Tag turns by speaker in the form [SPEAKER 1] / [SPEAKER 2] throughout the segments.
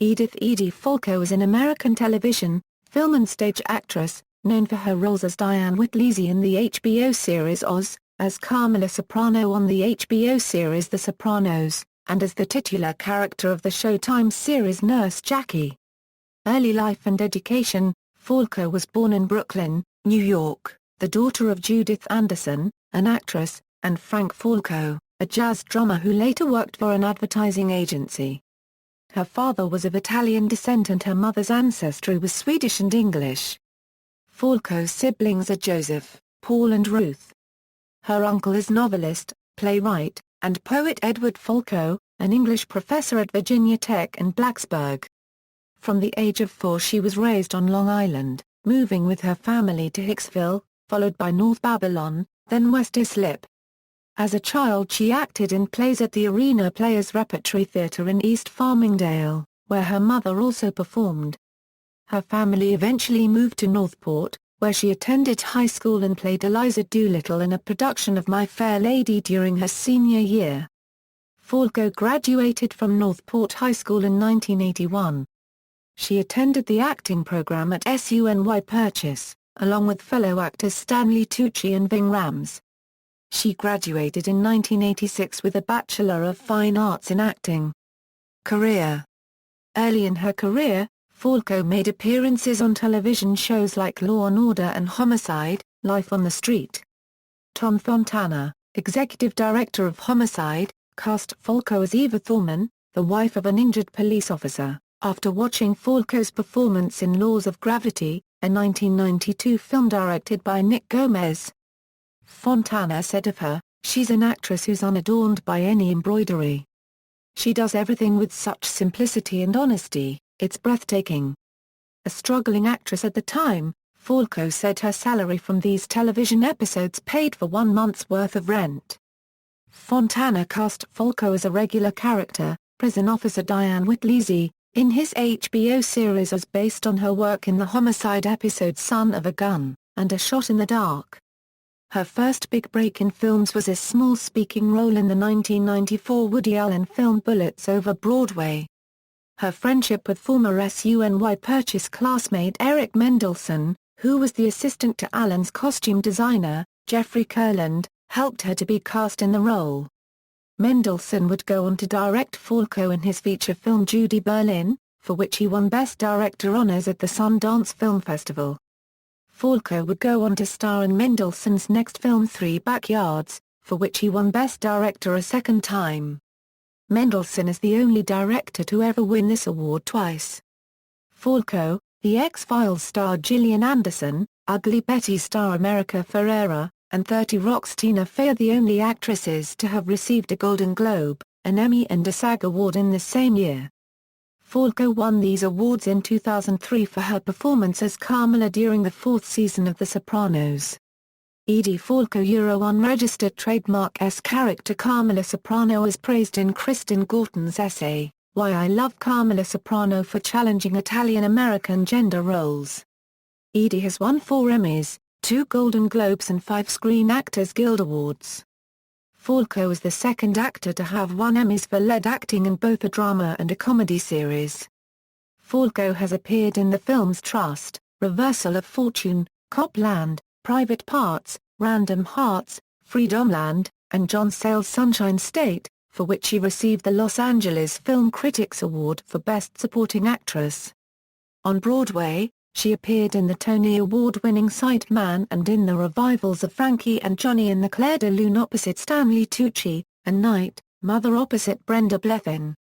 [SPEAKER 1] Edie Falco is an American television, film and stage actress, known for her roles as Diane Whittlesey in the HBO series Oz, as Carmela Soprano on the HBO series The Sopranos, and as the titular character of the Showtime series Nurse Jackie. Early life and education: Falco was born in Brooklyn, New York, the daughter of Judith Anderson, an actress, and Frank Falco, a jazz drummer who later worked for an advertising agency. Her father was of Italian descent and her mother's ancestry was Swedish and English. Falco's siblings are Joseph, Paul and Ruth. Her uncle is novelist, playwright, and poet Edward Falco, an English professor at Virginia Tech in Blacksburg. From the age of 4 she was raised on Long Island, moving with her family to Hicksville, followed by North Babylon, then West Islip. As a child she acted in plays at the Arena Players Repertory Theatre in East Farmingdale, where her mother also performed. Her family eventually moved to Northport, where she attended high school and played Eliza Doolittle in a production of My Fair Lady during her senior year. Falco graduated from Northport High School in 1981. She attended the acting program at SUNY Purchase, along with fellow actors Stanley Tucci and Ving Rhames. She graduated in 1986 with a Bachelor of Fine Arts in Acting. Career: early in her career, Falco made appearances on television shows like Law & Order and Homicide: Life on the Street. Tom Fontana, executive director of Homicide, cast Falco as Eva Thorman, the wife of an injured police officer, after watching Falco's performance in Laws of Gravity, a 1992 film directed by Nick Gomez. Fontana said of her, "She's an actress who's unadorned by any embroidery. She does everything with such simplicity and honesty, it's breathtaking." A struggling actress at the time, Falco said her salary from these television episodes paid for 1 month's worth of rent. Fontana cast Falco as a regular character, prison officer Diane Whittlesey, in his HBO series as based on her work in the Homicide episode Son of a Gun, and A Shot in the Dark. Her first big break in films was a small speaking role in the 1994 Woody Allen film Bullets Over Broadway. Her friendship with former SUNY Purchase classmate Eric Mendelsohn, who was the assistant to Allen's costume designer, Jeffrey Kurland, helped her to be cast in the role. Mendelsohn would go on to direct Falco in his feature film Judy Berlin, for which he won Best Director honors at the Sundance Film Festival. Falco would go on to star in Mendelsohn's next film Three Backyards, for which he won Best Director a second time. Mendelsohn is the only director to ever win this award twice. Falco, The X-Files star Gillian Anderson, Ugly Betty star America Ferrera, and 30 Rock's Tina Fey are the only actresses to have received a Golden Globe, an Emmy and a SAG award in the same year. Falco won these awards in 2003 for her performance as Carmela during the 4th season of The Sopranos. Edie Falco unregistered trademark character Carmela Soprano is praised in Kristen Gorton's essay, Why I Love Carmela Soprano, for challenging Italian-American gender roles. Edie has won 4 Emmys, 2 Golden Globes and 5 Screen Actors Guild Awards. Falco is the second actor to have won Emmys for lead acting in both a drama and a comedy series. Falco has appeared in the films Trust, Reversal of Fortune, Copland, Private Parts, Random Hearts, Freedomland, and John Sayles' Sunshine State, for which she received the Los Angeles Film Critics Award for Best Supporting Actress. On Broadway, she appeared in the Tony Award-winning Sight Man and in the revivals of Frankie and Johnny in the Claire de Lune opposite Stanley Tucci, and Night, Mother opposite Brenda Blethyn.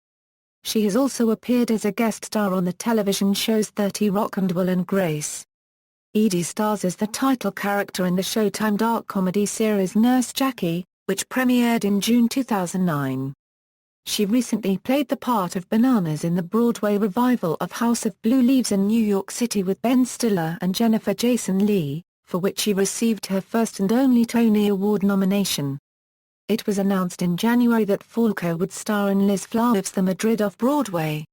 [SPEAKER 1] She has also appeared as a guest star on the television shows 30 Rock and Will and Grace. Edie stars as the title character in the Showtime dark comedy series Nurse Jackie, which premiered in June 2009. She recently played the part of Bananas in the Broadway revival of House of Blue Leaves in New York City with Ben Stiller and Jennifer Jason Leigh, for which she received her first and only Tony Award nomination. It was announced in January that Falco would star in Liz Flahav's The Madrid off-Broadway.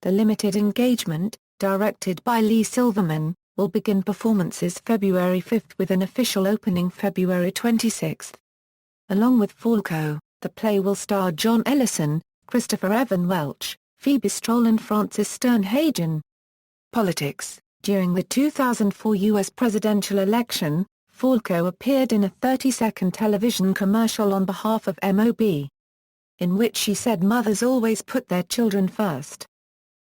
[SPEAKER 1] The limited engagement, directed by Lee Silverman, will begin performances February 5 with an official opening February 26. Along with Falco, the play will star John Ellison, Christopher Evan Welch, Phoebe Stroll and Francis Sternhagen. Politics. During the 2004 U.S. presidential election, Falco appeared in a 30-second television commercial on behalf of MOB, in which she said mothers always put their children first.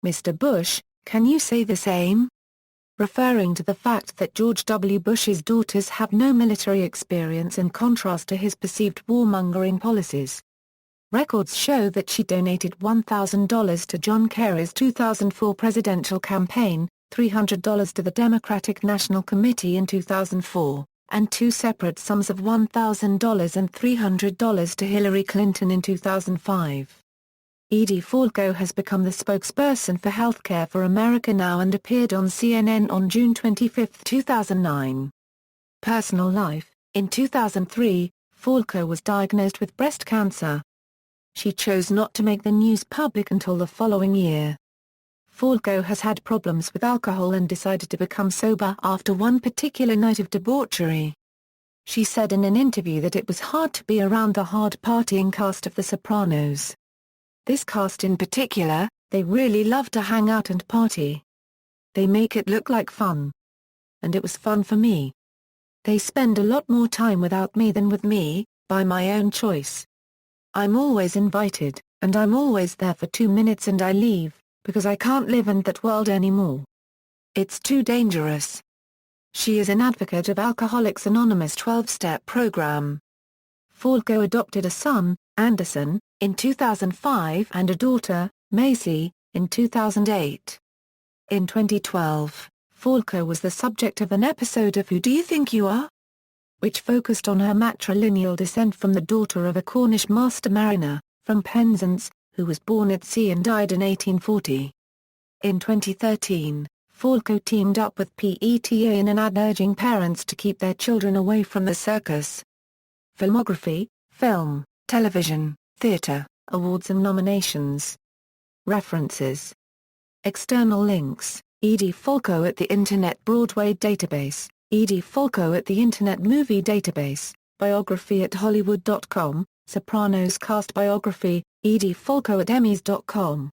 [SPEAKER 1] Mr. Bush, can you say the same? Referring to the fact that George W. Bush's daughters have no military experience in contrast to his perceived warmongering policies. Records show that she donated $1,000 to John Kerry's 2004 presidential campaign, $300 to the Democratic National Committee in 2004, and two separate sums of $1,000 and $300 to Hillary Clinton in 2005. Edie Falco has become the spokesperson for Healthcare for America now and appeared on CNN on June 25, 2009. Personal life. In 2003, Falco was diagnosed with breast cancer. She chose not to make the news public until the following year. Falco has had problems with alcohol and decided to become sober after one particular night of debauchery. She said in an interview that it was hard to be around the hard-partying cast of The Sopranos. This cast in particular, they really love to hang out and party. They make it look like fun. And it was fun for me. They spend a lot more time without me than with me, by my own choice. I'm always invited, and I'm always there for 2 minutes and I leave, because I can't live in that world anymore. It's too dangerous. She is an advocate of Alcoholics Anonymous' 12-step program. Falco adopted a son, Anderson, in 2005 and a daughter, Macy, in 2008. In 2012, Falco was the subject of an episode of Who Do You Think You Are?, which focused on her matrilineal descent from the daughter of a Cornish master mariner, from Penzance, who was born at sea and died in 1840. In 2013, Falco teamed up with PETA in an ad urging parents to keep their children away from the circus. Filmography, film, television, theatre, awards and nominations. References. External links: Edie Falco at the Internet Broadway Database, Edie Falco at the Internet Movie Database, biography at Hollywood.com, Sopranos cast biography, Edie Falco at Emmys.com.